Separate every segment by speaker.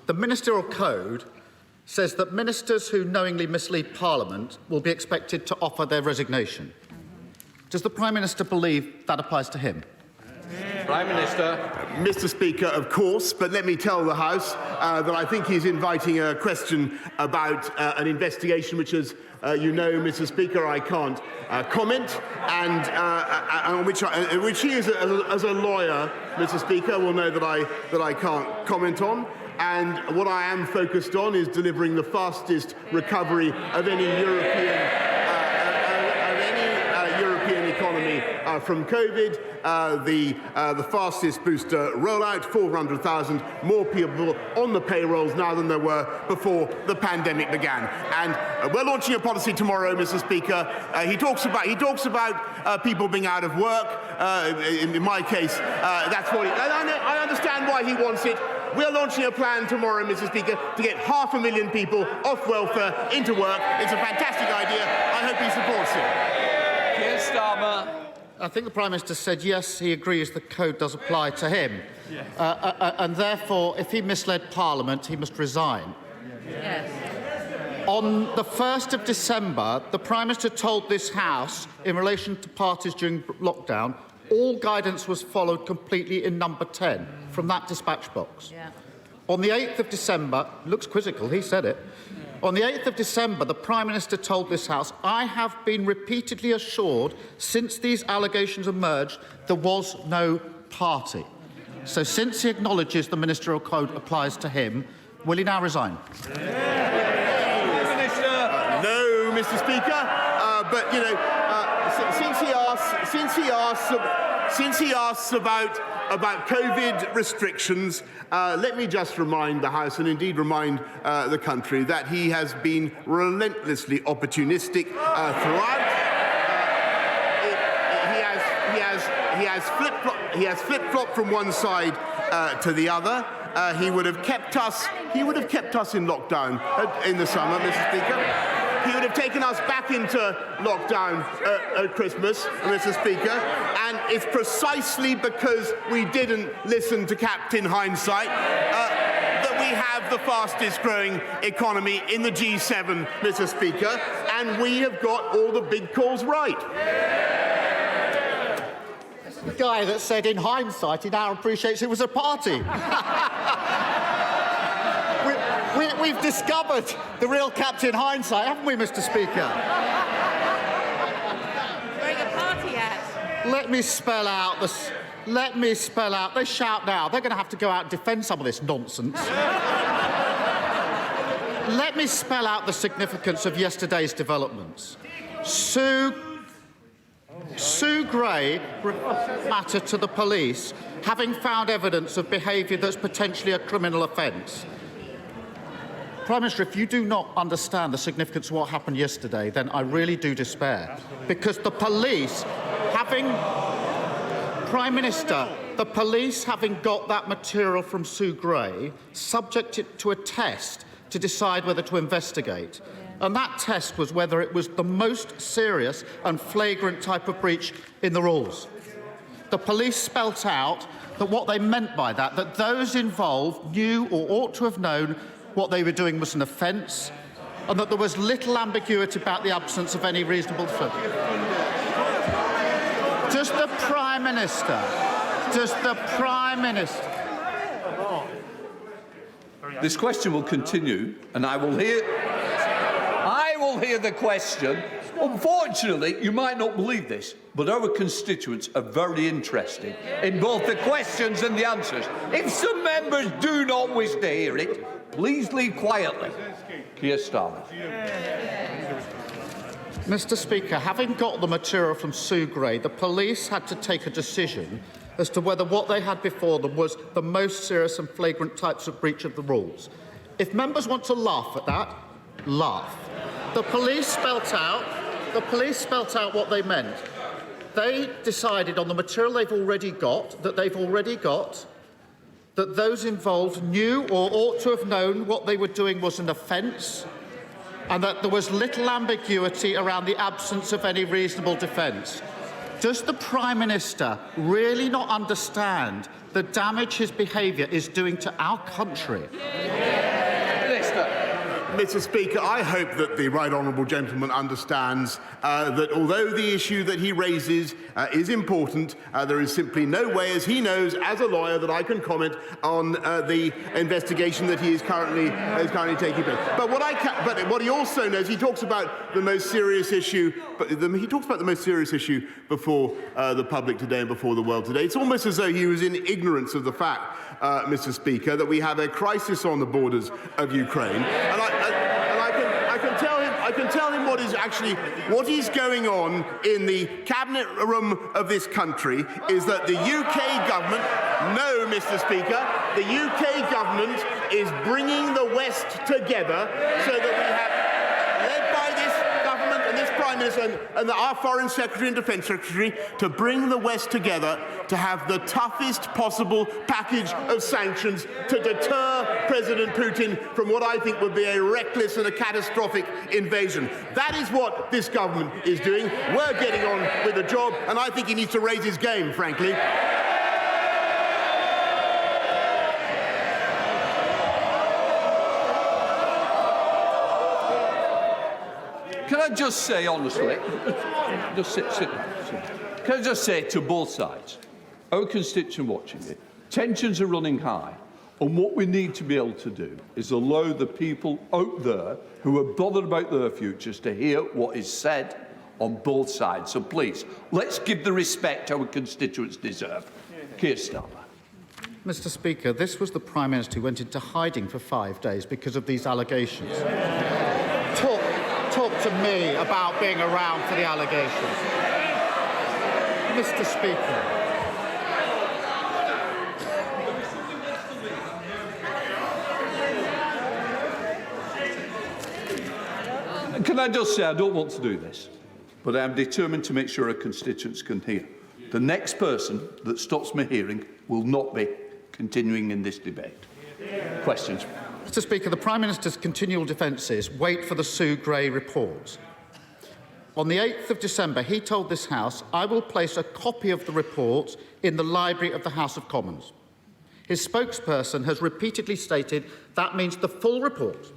Speaker 1: The Ministerial Code says that ministers who knowingly mislead Parliament will be expected to offer their resignation. Does the Prime Minister believe that applies to him?
Speaker 2: Prime Minister.
Speaker 3: Mr. Speaker, of course, but let me tell the House that I think he's inviting a question about an investigation which, as you know, Mr. Speaker, I can't comment, and which he, as a lawyer, Mr. Speaker, will know that I can't comment on. And what I am focused on is delivering the fastest recovery of any European economy from COVID, the fastest booster rollout, 400,000 more people on the payrolls now than there were before the pandemic began. And we're launching a policy tomorrow, Mr. Speaker. He talks about people being out of work. In my case, that's what I understand why he wants it. We're launching a plan tomorrow, Mr. Speaker, to get 500,000 people off welfare into work. It's a fantastic idea. I hope he supports it.
Speaker 2: Keir Starmer.
Speaker 1: I think the Prime Minister said yes, he agrees the code does apply to him. Yes. And therefore, if he misled Parliament, he must resign. Yes. On the 1st of December, the Prime Minister told this House, in relation to parties during lockdown, all guidance was followed completely in number 10 from that dispatch box. Yeah. On the 8th of December, looks quizzical, he said it. On the 8th of December, the Prime Minister told this House, I have been repeatedly assured since these allegations emerged there was no party. So since he acknowledges the Ministerial Code applies to him, will he now resign?
Speaker 3: No, Mr. Speaker. But, you know, since he asks about COVID restrictions, let me just remind the House, and indeed remind the country, that he has been relentlessly opportunistic throughout. He has flip-flopped from one side to the other. He would have kept us in lockdown in the summer, Mr. Speaker. He would have taken us back into lockdown at Christmas, Mr. Speaker, and it's precisely because we didn't listen to Captain Hindsight that we have the fastest growing economy in the G7, Mr. Speaker, and we have got all the big calls right.
Speaker 1: The guy that said in hindsight he now appreciates it was a party. We've discovered the real Captain Hindsight, haven't we, Mr. Speaker?
Speaker 4: Wearing a party hat.
Speaker 1: Let me spell out. They shout now. They're going to have to go out and defend some of this nonsense. Let me spell out the significance of yesterday's developments. Sue Gray matter to the police, having found evidence of behaviour that's potentially a criminal offence. Prime Minister, if you do not understand the significance of what happened yesterday, then I really do despair. Because the police, Prime Minister, the police, having got that material from Sue Gray, subject it to a test to decide whether to investigate. And that test was whether it was the most serious and flagrant type of breach in the rules. The police spelt out that what they meant by that those involved knew or ought to have known what they were doing was an offence, and that there was little ambiguity about the absence of any reasonable defence. Does the Prime Minister...
Speaker 2: This question will continue, and I will hear the question. Unfortunately, you might not believe this, but our constituents are very interested in both the questions and the answers. If some members do not wish to hear it, please leave quietly. Keir Starmer.
Speaker 1: Mr. Speaker, having got the material from Sue Gray, the police had to take a decision as to whether what they had before them was the most serious and flagrant types of breach of the rules. If members want to laugh at that, laugh. The police spelt out what they meant. They decided on the material they've already got that those involved knew or ought to have known what they were doing was an offence, and that there was little ambiguity around the absence of any reasonable defence. Does the Prime Minister really not understand the damage his behaviour is doing to our country?
Speaker 2: Minister.
Speaker 3: Mr. Speaker, I hope that the right honourable gentleman understands that although the issue that he raises is important, there is simply no way, as he knows, as a lawyer, that I can comment on the investigation that he is currently taking place. But what he also knows, he talks about the most serious issue. He talks about the most serious issue before the public today and before the world today. It's almost as though he was in ignorance of the fact, Mr. Speaker, that we have a crisis on the borders of Ukraine, and I can tell him what is going on in the cabinet room of this country is that the UK government, no, Mr. Speaker, the UK government is bringing the West together so that we have, led by this government and this Prime Minister and our Foreign Secretary and Defence Secretary, to bring the West together to have the toughest possible package of sanctions to deter President Putin from what I think would be a reckless and a catastrophic invasion. That is what this government is doing. We're getting on with the job, and I think he needs to raise his game, frankly.
Speaker 2: Can I just say honestly, just sit down. Can I just say to both sides, our constituent watching it, tensions are running high, and what we need to be able to do is allow the people out there who are bothered about their futures to hear what is said on both sides. So please, let's give the respect our constituents deserve. Keir Starmer.
Speaker 1: Mr. Speaker, this was the Prime Minister who went into hiding for 5 days because of these allegations. Talk to me about being around for the allegations. Mr. Speaker.
Speaker 2: Can I just say, I don't want to do this, but I am determined to make sure our constituents can hear. The next person that stops me hearing will not be continuing in this debate. Questions?
Speaker 1: Mr. Speaker, the Prime Minister's continual defences wait for the Sue Gray report. On the 8th of December, he told this House, I will place a copy of the report in the library of the House of Commons. His spokesperson has repeatedly stated that means the full report,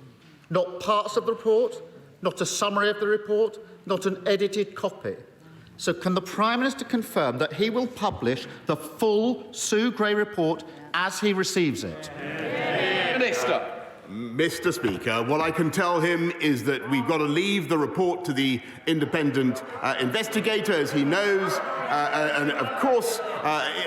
Speaker 1: not parts of the report, not a summary of the report, not an edited copy. So can the Prime Minister confirm that he will publish the full Sue Gray report as he receives it?
Speaker 2: Minister.
Speaker 3: Mr. Speaker, what I can tell him is that we've got to leave the report to the independent investigator, as he knows, and of course,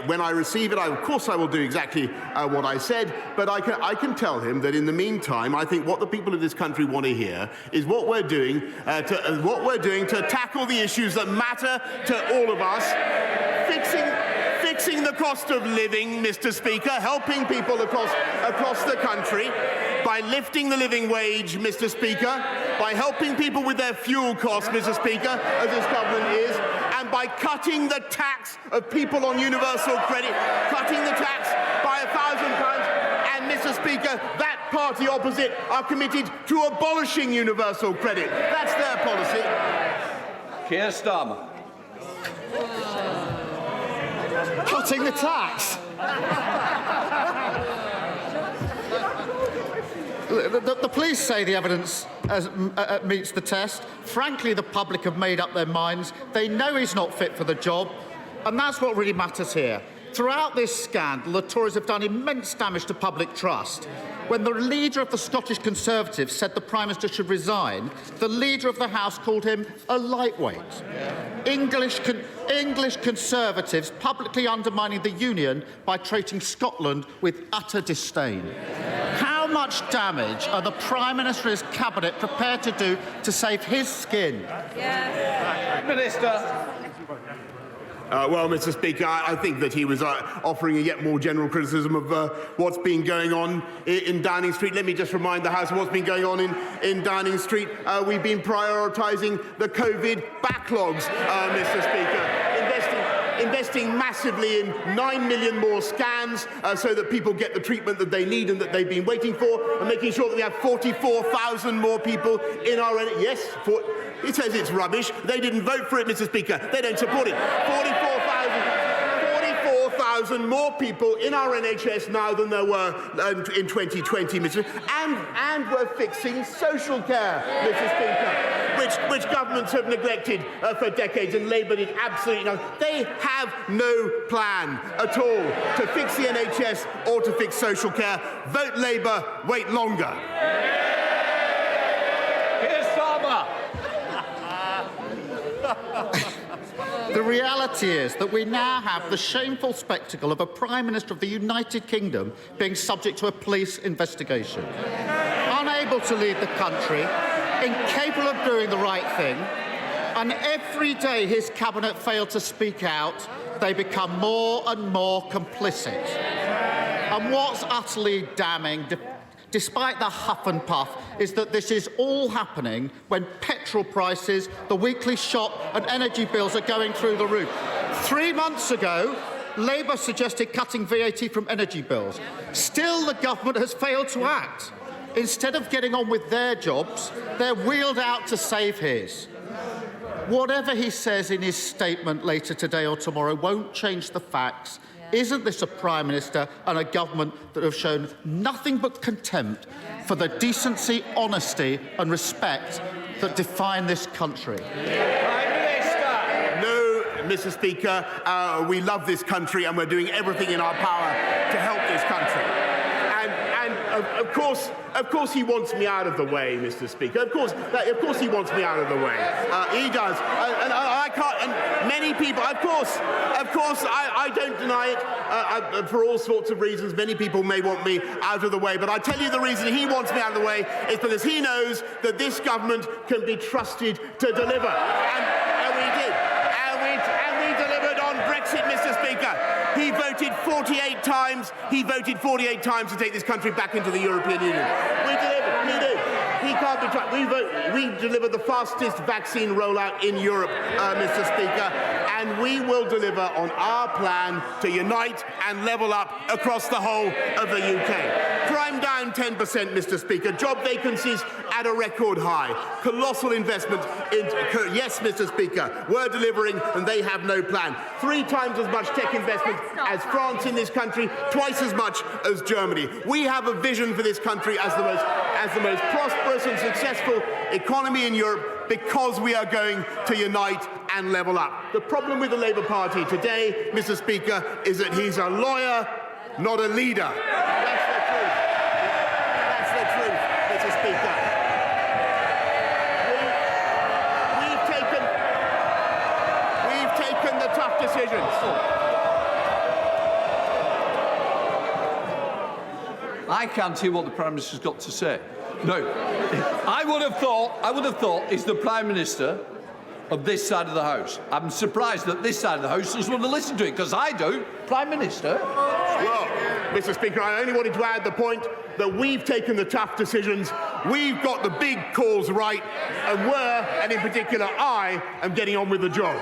Speaker 3: when I receive it, I will do exactly what I said, but I can tell him that in the meantime, I think what the people of this country want to hear is what we're doing to tackle the issues that matter to all of us, fixing the cost of living, Mr. Speaker, helping people across the country, by lifting the living wage, Mr. Speaker, by helping people with their fuel costs, Mr. Speaker, as this government is, and by cutting the tax of people on universal credit, cutting the tax by £1,000. And, Mr. Speaker, that party opposite are committed to abolishing universal credit. That's their policy.
Speaker 2: Keir Starmer.
Speaker 1: Cutting the tax. The police say the evidence meets the test. Frankly, the public have made up their minds. They know he's not fit for the job, and that's what really matters here. Throughout this scandal, the Tories have done immense damage to public trust. When the leader of the Scottish Conservatives said the Prime Minister should resign, the leader of the House called him a lightweight. English Conservatives publicly undermining the Union by treating Scotland with utter disdain. How much damage are the Prime Minister and his cabinet prepared to do to save his skin?
Speaker 4: Yes.
Speaker 2: Minister.
Speaker 3: Well, Mr. Speaker, I think that he was offering a yet more general criticism of what's been going on in Downing Street. Let me just remind the House of what's been going on in Downing Street. We've been prioritising the COVID backlogs, Mr. Speaker. Investing massively in 9 million more scans so that people get the treatment that they need and that they've been waiting for, and making sure that we have 44,000 more people in our... Yes, it says it's rubbish. They didn't vote for it, Mr. Speaker. They don't support it. 44,000 40,000 more people in our NHS now than there were in 2020, Mr. And we're fixing social care, Mr. Speaker, which governments have neglected for decades, and Labour did absolutely nothing. They have no plan at all to fix the NHS or to fix social care. Vote Labour, wait longer.
Speaker 2: Keir Starmer.
Speaker 1: The reality is that we now have the shameful spectacle of a Prime Minister of the United Kingdom being subject to a police investigation. Unable to lead the country, incapable of doing the right thing, and every day his cabinet failed to speak out, they become more and more complicit. And what's utterly damning, despite the huff and puff, is that this is all happening when petrol prices, the weekly shop and energy bills are going through the roof. 3 months ago, Labour suggested cutting VAT from energy bills. Still, the government has failed to act. Instead of getting on with their jobs, they're wheeled out to save his. Whatever he says in his statement later today or tomorrow won't change the facts. Isn't this a Prime Minister and a government that have shown nothing but contempt for the decency, honesty and respect that define this country?
Speaker 2: Prime Minister.
Speaker 3: No, Mr. Speaker, we love this country and we're doing everything in our power to help this country. And of course he wants me out of the way, Mr. Speaker. Of course he wants me out of the way. He does. And I can't, and many people, of course, I don't deny it for all sorts of reasons. Many people may want me out of the way, but I tell you the reason he wants me out of the way is because he knows that this government can be trusted to deliver. And we did. And we delivered on Brexit, Mr. Speaker. He voted 48 times. He voted 48 times to take this country back into the European Union. We delivered. We did. He can't be trusted. We delivered the fastest vaccine rollout in Europe, Mr. Speaker, and we will deliver on our plan to unite and level up across the whole of the UK. Crime down 10%, Mr. Speaker. Job vacancies at a record high. Colossal investment in... Yes, Mr. Speaker, we're delivering and they have no plan. 3 times as much tech investment as France in this country, twice as much as Germany. We have a vision for this country as the most prosperous and successful economy in Europe because we are going to unite and level up. The problem with the Labour Party today, Mr. Speaker, is that he's a lawyer, not a leader. That's the truth. That's the truth, Mr. Speaker. We've taken the tough decisions.
Speaker 2: I can't hear what the Prime Minister's got to say. No. I would have thought he's the Prime Minister of this side of the House. I'm surprised that this side of the House doesn't want to listen to it, because I do. Prime Minister.
Speaker 3: Well, Mr. Speaker, I only wanted to add the point that we've taken the tough decisions, we've got the big calls right, and in particular, I am getting on with the job.